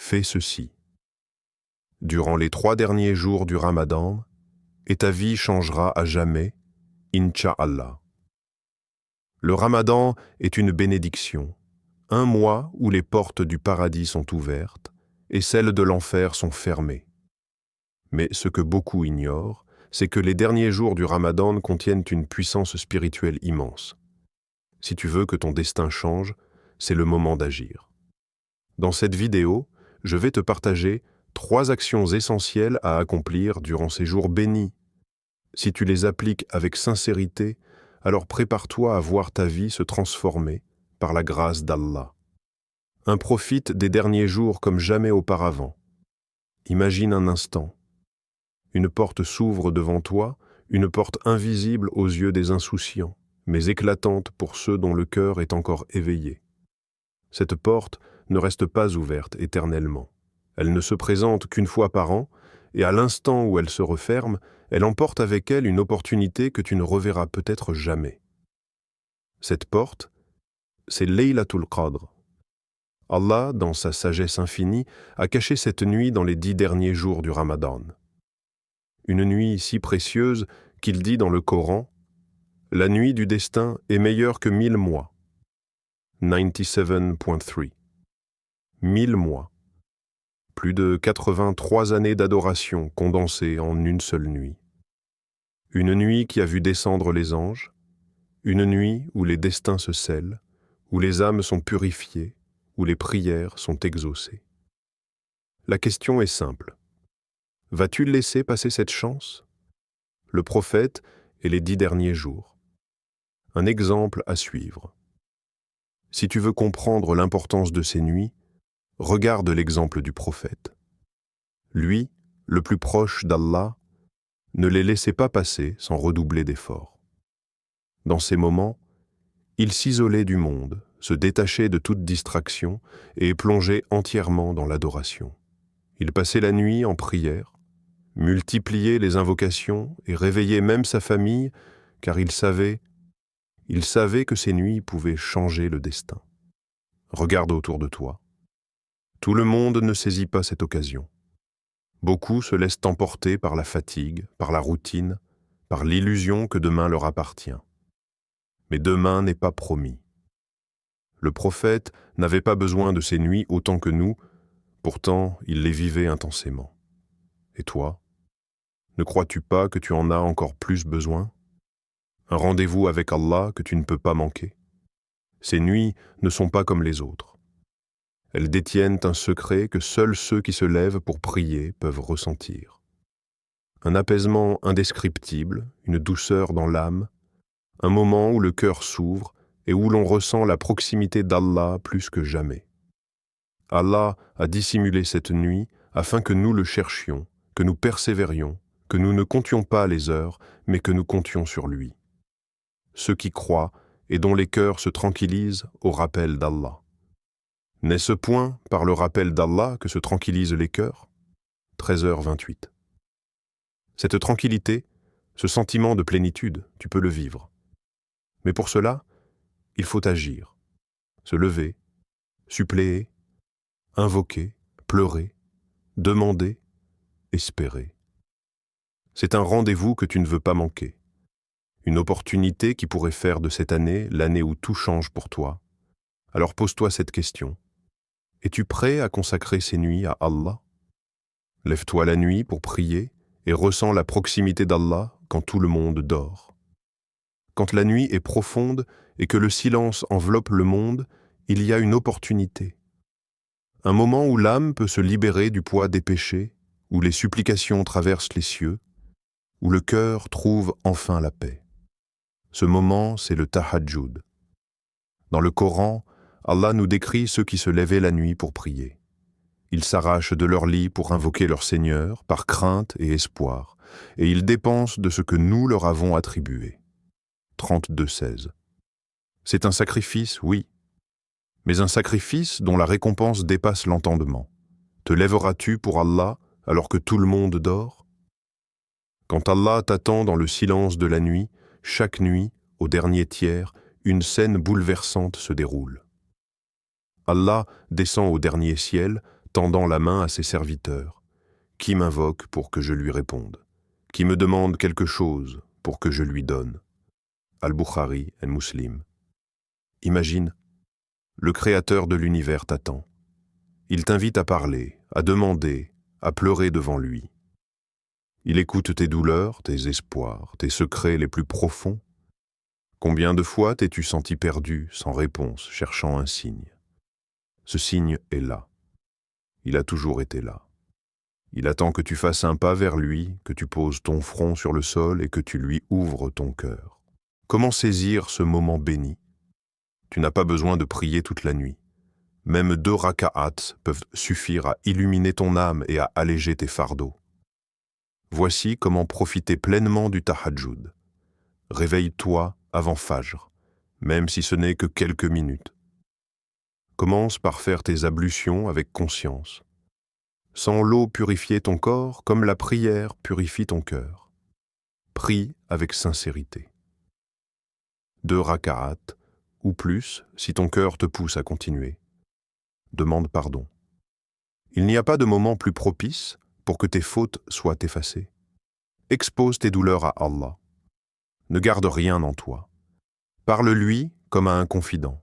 fais ceci. Durant les 3 derniers jours du Ramadan, et ta vie changera à jamais, Inch'Allah. Le Ramadan est une bénédiction, un mois où les portes du paradis sont ouvertes et celles de l'enfer sont fermées. Mais ce que beaucoup ignorent, c'est que les derniers jours du Ramadan contiennent une puissance spirituelle immense. Si tu veux que ton destin change, c'est le moment d'agir. Dans cette vidéo, je vais te partager 3 actions essentielles à accomplir durant ces jours bénis. Si tu les appliques avec sincérité, alors prépare-toi à voir ta vie se transformer par la grâce d'Allah. Profite des derniers jours comme jamais auparavant. Imagine un instant. Une porte s'ouvre devant toi, une porte invisible aux yeux des insouciants, mais éclatante pour ceux dont le cœur est encore éveillé. Cette porte ne reste pas ouverte éternellement. Elle ne se présente qu'une fois par an, et à l'instant où elle se referme, elle emporte avec elle une opportunité que tu ne reverras peut-être jamais. Cette porte, c'est Laylatul Qadr. Allah, dans sa sagesse infinie, a caché cette nuit dans les 10 derniers jours du Ramadan. Une nuit si précieuse qu'il dit dans le Coran « La nuit du destin est meilleure que 1000 mois ». 97.3. 1000 mois. Plus de 83 années d'adoration condensées en une seule nuit. Une nuit qui a vu descendre les anges, une nuit où les destins se scellent, où les âmes sont purifiées, où les prières sont exaucées. La question est simple. Vas-tu laisser passer cette chance? Le prophète et les 10 derniers jours. Un exemple à suivre. Si tu veux comprendre l'importance de ces nuits, regarde l'exemple du prophète. Lui, le plus proche d'Allah, ne les laissait pas passer sans redoubler d'efforts. Dans ces moments, il s'isolait du monde, se détachait de toute distraction et plongeait entièrement dans l'adoration. Il passait la nuit en prière, multipliait les invocations et réveillait même sa famille, car il savait que ces nuits pouvaient changer le destin. Regarde autour de toi. Tout le monde ne saisit pas cette occasion. Beaucoup se laissent emporter par la fatigue, par la routine, par l'illusion que demain leur appartient. Mais demain n'est pas promis. Le prophète n'avait pas besoin de ces nuits autant que nous, pourtant il les vivait intensément. Et toi, ne crois-tu pas que tu en as encore plus besoin? Un rendez-vous avec Allah que tu ne peux pas manquer. Ces nuits ne sont pas comme les autres. Elles détiennent un secret que seuls ceux qui se lèvent pour prier peuvent ressentir. Un apaisement indescriptible, une douceur dans l'âme, un moment où le cœur s'ouvre et où l'on ressent la proximité d'Allah plus que jamais. Allah a dissimulé cette nuit afin que nous le cherchions, que nous persévérions, que nous ne comptions pas les heures, mais que nous comptions sur lui. Ceux qui croient et dont les cœurs se tranquillisent au rappel d'Allah. N'est-ce point par le rappel d'Allah que se tranquillisent les cœurs? 13h28. Cette tranquillité, ce sentiment de plénitude, tu peux le vivre. Mais pour cela, il faut agir, se lever, suppléer, invoquer, pleurer, demander, espérer. C'est un rendez-vous que tu ne veux pas manquer. Une opportunité qui pourrait faire de cette année l'année où tout change pour toi. Alors pose-toi cette question. Es-tu prêt à consacrer ces nuits à Allah? Lève-toi la nuit pour prier et ressens la proximité d'Allah quand tout le monde dort. Quand la nuit est profonde et que le silence enveloppe le monde, il y a une opportunité. Un moment où l'âme peut se libérer du poids des péchés, où les supplications traversent les cieux, où le cœur trouve enfin la paix. Ce moment, c'est le tahajjud. Dans le Coran, Allah nous décrit ceux qui se levaient la nuit pour prier. Ils s'arrachent de leur lit pour invoquer leur Seigneur, par crainte et espoir, et ils dépensent de ce que nous leur avons attribué. 32:16. C'est un sacrifice, oui, mais un sacrifice dont la récompense dépasse l'entendement. Te lèveras-tu pour Allah alors que tout le monde dort? Quand Allah t'attend dans le silence de la nuit, chaque nuit, au dernier tiers, une scène bouleversante se déroule. Allah descend au dernier ciel, tendant la main à ses serviteurs. Qui m'invoque pour que je lui réponde? Qui me demande quelque chose pour que je lui donne? Al-Bukhari et Muslim. Imagine, le Créateur de l'univers t'attend. Il t'invite à parler, à demander, à pleurer devant lui. Il écoute tes douleurs, tes espoirs, tes secrets les plus profonds. Combien de fois t'es-tu senti perdu, sans réponse, cherchant un signe? Ce signe est là. Il a toujours été là. Il attend que tu fasses un pas vers lui, que tu poses ton front sur le sol et que tu lui ouvres ton cœur. Comment saisir ce moment béni? Tu n'as pas besoin de prier toute la nuit. Même 2 raka'ats peuvent suffire à illuminer ton âme et à alléger tes fardeaux. Voici comment profiter pleinement du tahajjud. Réveille-toi avant Fajr, même si ce n'est que quelques minutes. Commence par faire tes ablutions avec conscience. Sans l'eau purifier ton corps, comme la prière purifie ton cœur. Prie avec sincérité. 2 raka'at, ou plus, si ton cœur te pousse à continuer. Demande pardon. Il n'y a pas de moment plus propice pour que tes fautes soient effacées. Expose tes douleurs à Allah. Ne garde rien en toi. Parle-lui comme à un confident.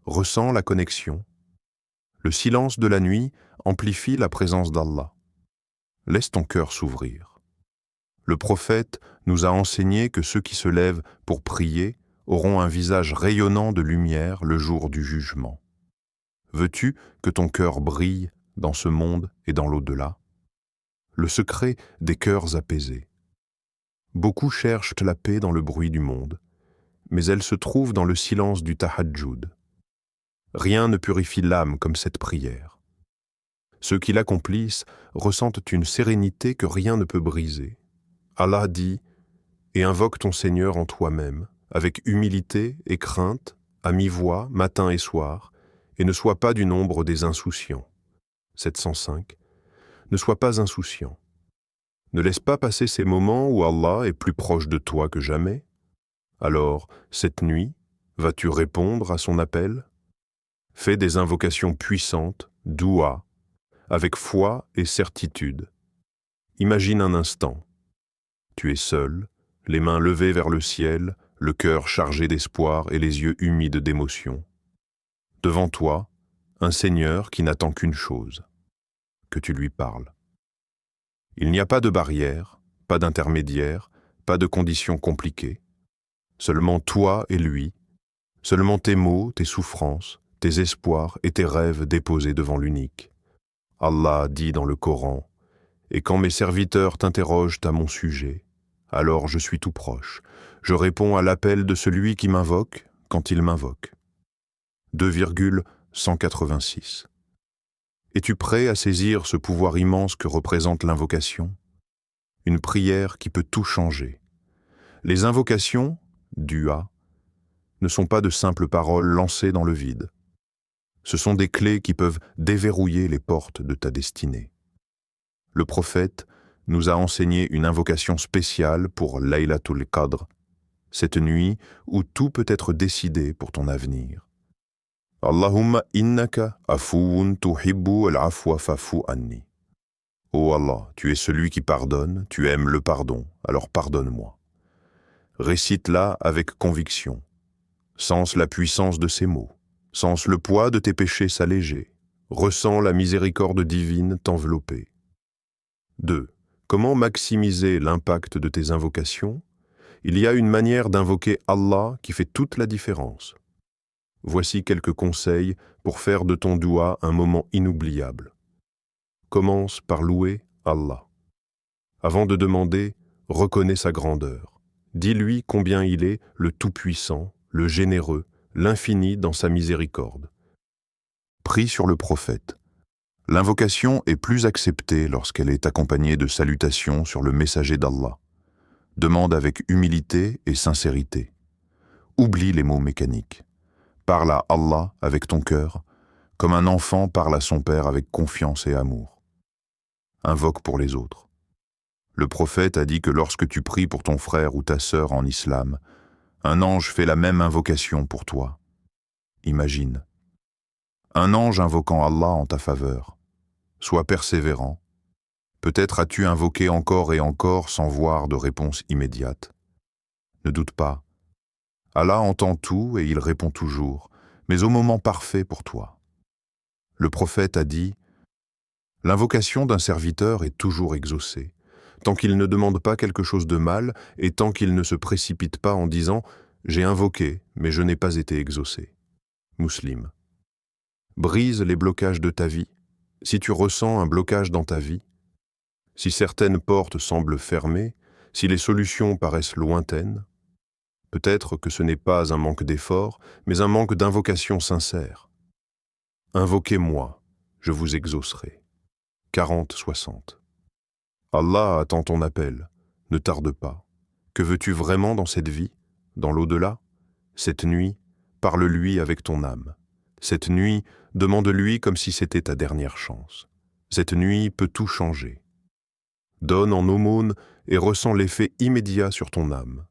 Ressens la connexion. Le silence de la nuit amplifie la présence d'Allah. Laisse ton cœur s'ouvrir. Le prophète nous a enseigné que ceux qui se lèvent pour prier auront un visage rayonnant de lumière le jour du jugement. Veux-tu que ton cœur brille dans ce monde et dans l'au-delà? Le secret des cœurs apaisés. Beaucoup cherchent la paix dans le bruit du monde, mais elle se trouve dans le silence du tahajjud. Rien ne purifie l'âme comme cette prière. Ceux qui l'accomplissent ressentent une sérénité que rien ne peut briser. Allah dit « Et invoque ton Seigneur en toi-même, avec humilité et crainte, à mi-voix, matin et soir, et ne sois pas du nombre des insouciants. » 705. Ne sois pas insouciant. Ne laisse pas passer ces moments où Allah est plus proche de toi que jamais. Alors, cette nuit, vas-tu répondre à son appel? Fais des invocations puissantes, doua, avec foi et certitude. Imagine un instant. Tu es seul, les mains levées vers le ciel, le cœur chargé d'espoir et les yeux humides d'émotion. Devant toi, un Seigneur qui n'attend qu'une chose, que tu lui parles. Il n'y a pas de barrière, pas d'intermédiaire, pas de conditions compliquées. Seulement toi et lui, seulement tes mots, tes souffrances, tes espoirs et tes rêves déposés devant l'unique. Allah dit dans le Coran, « Et quand mes serviteurs t'interrogent à mon sujet, alors je suis tout proche. Je réponds à l'appel de celui qui m'invoque quand il m'invoque. » 2,186. Es-tu prêt à saisir ce pouvoir immense que représente l'invocation? Une prière qui peut tout changer. Les invocations, dua, ne sont pas de simples paroles lancées dans le vide. Ce sont des clés qui peuvent déverrouiller les portes de ta destinée. Le prophète nous a enseigné une invocation spéciale pour Laylatul Qadr, cette nuit où tout peut être décidé pour ton avenir. Allahumma innaka afuun tuhibbu al-afwa fa'fu anni. Ô Allah, tu es celui qui pardonne, tu aimes le pardon, alors pardonne-moi. Récite-la avec conviction. Sens la puissance de ces mots. Sens le poids de tes péchés s'alléger. Ressens la miséricorde divine t'envelopper. 2. Comment maximiser l'impact de tes invocations? Il y a une manière d'invoquer Allah qui fait toute la différence. Voici quelques conseils pour faire de ton doua un moment inoubliable. Commence par louer Allah. Avant de demander, reconnais sa grandeur. Dis-lui combien il est le Tout-Puissant, le Généreux, l'infini dans sa miséricorde. Prie sur le prophète. L'invocation est plus acceptée lorsqu'elle est accompagnée de salutations sur le messager d'Allah. Demande avec humilité et sincérité. Oublie les mots mécaniques. Parle à Allah avec ton cœur, comme un enfant parle à son père avec confiance et amour. Invoque pour les autres. Le prophète a dit que lorsque tu pries pour ton frère ou ta sœur en islam, un ange fait la même invocation pour toi. Imagine. Un ange invoquant Allah en ta faveur. Sois persévérant. Peut-être as-tu invoqué encore et encore sans voir de réponse immédiate. Ne doute pas. Allah entend tout et il répond toujours, mais au moment parfait pour toi. Le prophète a dit « L'invocation d'un serviteur est toujours exaucée, tant qu'il ne demande pas quelque chose de mal et tant qu'il ne se précipite pas en disant « J'ai invoqué, mais je n'ai pas été exaucé ». Muslim. Brise les blocages de ta vie. Si tu ressens un blocage dans ta vie, si certaines portes semblent fermées, si les solutions paraissent lointaines, peut-être que ce n'est pas un manque d'effort, mais un manque d'invocation sincère. Invoquez-moi, je vous exaucerai. 40-60. Allah attend ton appel, ne tarde pas. Que veux-tu vraiment dans cette vie, dans l'au-delà? Cette nuit, parle-lui avec ton âme. Cette nuit, demande-lui comme si c'était ta dernière chance. Cette nuit peut tout changer. Donne en aumône et ressens l'effet immédiat sur ton âme.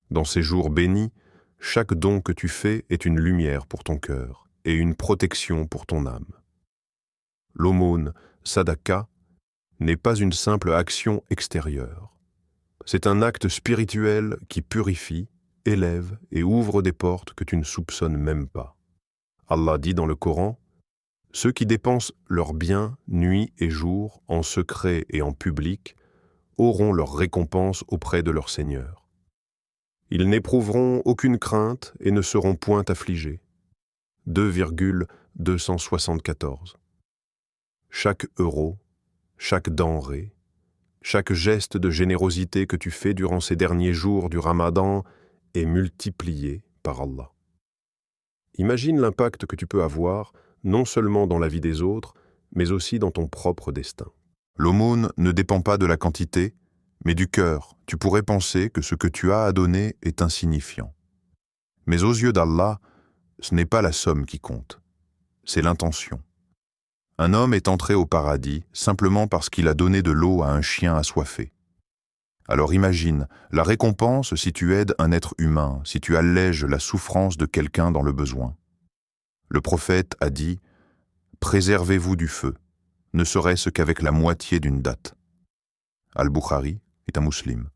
Dans ces jours bénis, chaque don que tu fais est une lumière pour ton cœur et une protection pour ton âme. L'aumône, sadaka, n'est pas une simple action extérieure. C'est un acte spirituel qui purifie, élève et ouvre des portes que tu ne soupçonnes même pas. Allah dit dans le Coran, « Ceux qui dépensent leurs biens nuit et jour, en secret et en public, auront leur récompense auprès de leur Seigneur. Ils n'éprouveront aucune crainte et ne seront point affligés. » 2,274. Chaque euro, chaque denrée, chaque geste de générosité que tu fais durant ces derniers jours du Ramadan est multiplié par Allah. Imagine l'impact que tu peux avoir, non seulement dans la vie des autres, mais aussi dans ton propre destin. L'aumône ne dépend pas de la quantité, mais du cœur. Tu pourrais penser que ce que tu as à donner est insignifiant. Mais aux yeux d'Allah, ce n'est pas la somme qui compte, c'est l'intention. Un homme est entré au paradis simplement parce qu'il a donné de l'eau à un chien assoiffé. Alors imagine, la récompense si tu aides un être humain, si tu allèges la souffrance de quelqu'un dans le besoin. Le prophète a dit « Préservez-vous du feu, ne serait-ce qu'avec la moitié d'une datte. » Al-Bukhari est un musulman.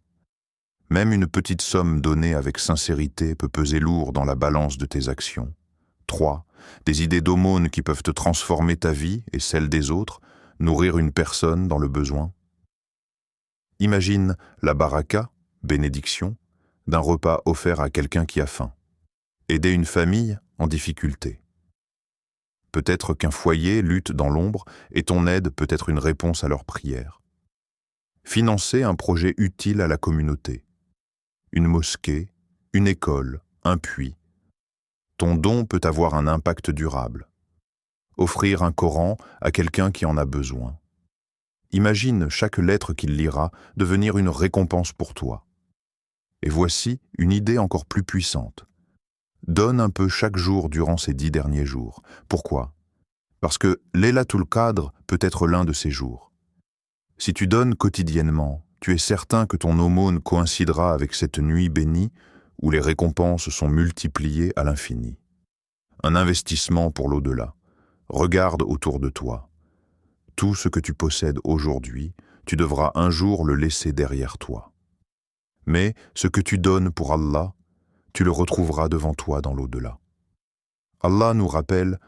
Même une petite somme donnée avec sincérité peut peser lourd dans la balance de tes actions. 3. Des idées d'aumône qui peuvent te transformer ta vie et celle des autres, nourrir une personne dans le besoin. Imagine la baraka, bénédiction, d'un repas offert à quelqu'un qui a faim. Aider une famille en difficulté. Peut-être qu'un foyer lutte dans l'ombre et ton aide peut être une réponse à leurs prières. Financer un projet utile à la communauté. Une mosquée, une école, un puits. Ton don peut avoir un impact durable. Offrir un Coran à quelqu'un qui en a besoin. Imagine chaque lettre qu'il lira devenir une récompense pour toi. Et voici une idée encore plus puissante. Donne un peu chaque jour durant ces 10 derniers jours. Pourquoi? Parce que Laylatul Qadr peut être l'un de ces jours. Si tu donnes quotidiennement, tu es certain que ton aumône coïncidera avec cette nuit bénie où les récompenses sont multipliées à l'infini. Un investissement pour l'au-delà. Regarde autour de toi. Tout ce que tu possèdes aujourd'hui, tu devras un jour le laisser derrière toi. Mais ce que tu donnes pour Allah, tu le retrouveras devant toi dans l'au-delà. Allah nous rappelle,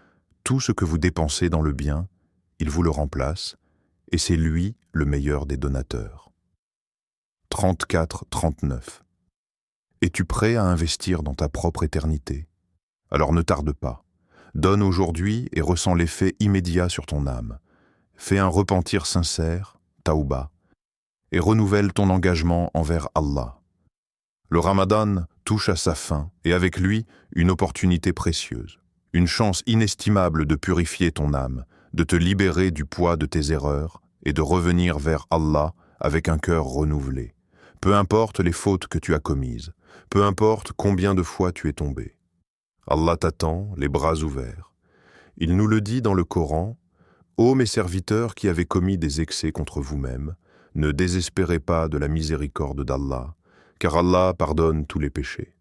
tout ce que vous dépensez dans le bien, il vous le remplace, et c'est lui le meilleur des donateurs. 34-39. Es-tu prêt à investir dans ta propre éternité? Alors ne tarde pas. Donne aujourd'hui et ressens l'effet immédiat sur ton âme. Fais un repentir sincère, taouba, et renouvelle ton engagement envers Allah. Le Ramadan touche à sa fin et avec lui une opportunité précieuse, une chance inestimable de purifier ton âme, de te libérer du poids de tes erreurs et de revenir vers Allah avec un cœur renouvelé. Peu importe les fautes que tu as commises, peu importe combien de fois tu es tombé. Allah t'attend, les bras ouverts. Il nous le dit dans le Coran, « Ô mes serviteurs qui avez commis des excès contre vous-mêmes, ne désespérez pas de la miséricorde d'Allah, car Allah pardonne tous les péchés. »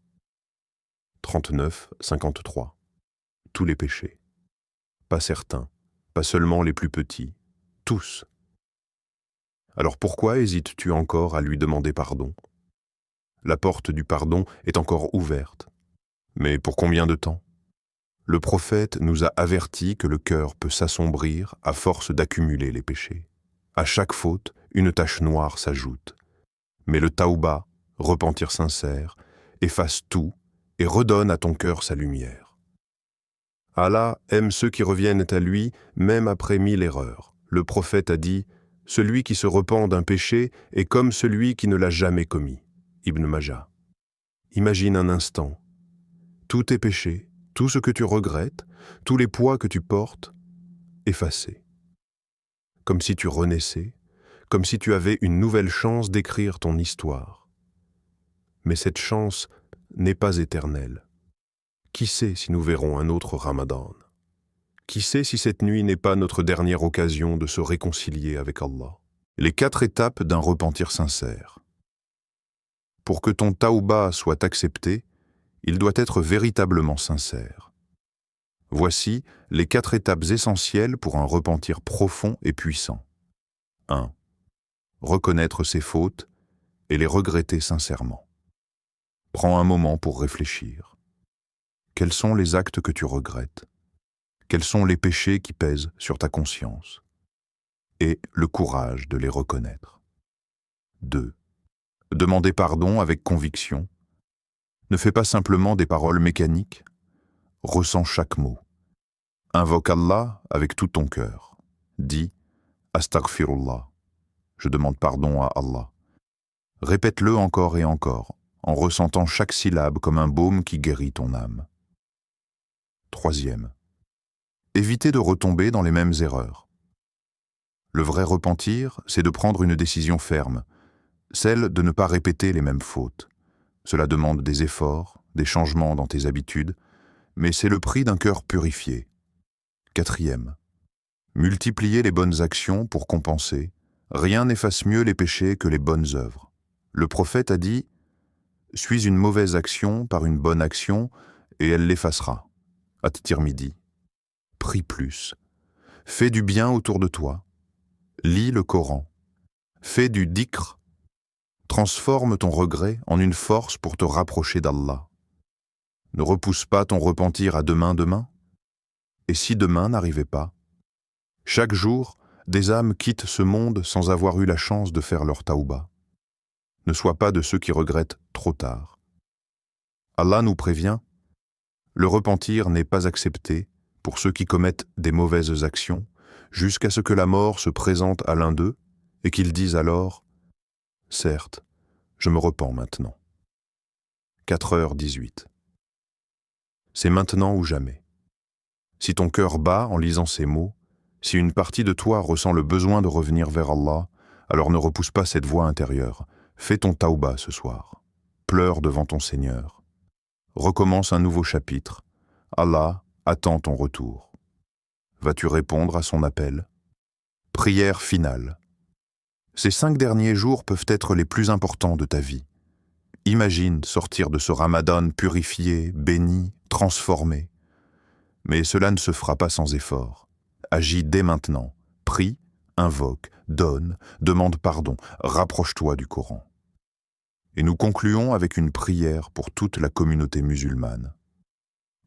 39-53. Tous les péchés. Pas certains, pas seulement les plus petits, tous. Alors pourquoi hésites-tu encore à lui demander pardon? La porte du pardon est encore ouverte. Mais pour combien de temps? Le prophète nous a averti que le cœur peut s'assombrir à force d'accumuler les péchés. À chaque faute, une tache noire s'ajoute. Mais le taouba, repentir sincère, efface tout et redonne à ton cœur sa lumière. Allah aime ceux qui reviennent à lui même après 1000 erreurs. Le prophète a dit « Celui qui se repent d'un péché est comme celui qui ne l'a jamais commis. » Ibn Majah. Imagine un instant. Tous tes péchés, tout ce que tu regrettes, tous les poids que tu portes, effacés. Comme si tu renaissais, comme si tu avais une nouvelle chance d'écrire ton histoire. Mais cette chance n'est pas éternelle. Qui sait si nous verrons un autre Ramadan? Qui sait si cette nuit n'est pas notre dernière occasion de se réconcilier avec Allah? Les 4 étapes d'un repentir sincère. Pour que ton taouba soit accepté, il doit être véritablement sincère. Voici les 4 étapes essentielles pour un repentir profond et puissant. 1. Reconnaître ses fautes et les regretter sincèrement. Prends un moment pour réfléchir. Quels sont les actes que tu regrettes? Quels sont les péchés qui pèsent sur ta conscience? Et le courage de les reconnaître. 2. Demander pardon avec conviction. Ne fais pas simplement des paroles mécaniques. Ressens chaque mot. Invoque Allah avec tout ton cœur. Dis « Astaghfirullah ». Je demande pardon à Allah. Répète-le encore et encore, en ressentant chaque syllabe comme un baume qui guérit ton âme. 3. Évitez de retomber dans les mêmes erreurs. Le vrai repentir, c'est de prendre une décision ferme, celle de ne pas répéter les mêmes fautes. Cela demande des efforts, des changements dans tes habitudes, mais c'est le prix d'un cœur purifié. 4. Multiplier les bonnes actions pour compenser. Rien n'efface mieux les péchés que les bonnes œuvres. Le prophète a dit « Suis une mauvaise action par une bonne action et elle l'effacera. » At-Tirmidhi. Prie plus. Fais du bien autour de toi. Lis le Coran. Fais du dhikr. Transforme ton regret en une force pour te rapprocher d'Allah. Ne repousse pas ton repentir à demain. Et si demain n'arrivait pas? Chaque jour, des âmes quittent ce monde sans avoir eu la chance de faire leur taouba. Ne sois pas de ceux qui regrettent trop tard. Allah nous prévient, le repentir n'est pas accepté pour ceux qui commettent des mauvaises actions, jusqu'à ce que la mort se présente à l'un d'eux et qu'ils disent alors « Certes, je me repens maintenant. » 4h18. C'est maintenant ou jamais. Si ton cœur bat en lisant ces mots, si une partie de toi ressent le besoin de revenir vers Allah, alors ne repousse pas cette voix intérieure. Fais ton taouba ce soir. Pleure devant ton Seigneur. Recommence un nouveau chapitre. Allah attend ton retour. Vas-tu répondre à son appel? Prière finale. Ces 5 derniers jours peuvent être les plus importants de ta vie. Imagine sortir de ce Ramadan purifié, béni, transformé. Mais cela ne se fera pas sans effort. Agis dès maintenant. Prie, invoque, donne, demande pardon, rapproche-toi du Coran. Et nous concluons avec une prière pour toute la communauté musulmane.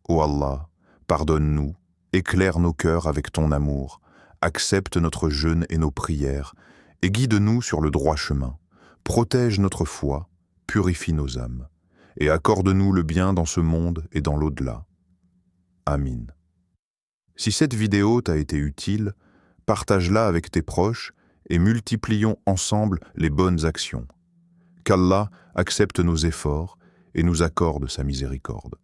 Ô Allah, pardonne-nous, éclaire nos cœurs avec ton amour, accepte notre jeûne et nos prières, et guide-nous sur le droit chemin, protège notre foi, purifie nos âmes, et accorde-nous le bien dans ce monde et dans l'au-delà. Amin. Si cette vidéo t'a été utile, partage-la avec tes proches et multiplions ensemble les bonnes actions. Qu'Allah accepte nos efforts et nous accorde sa miséricorde.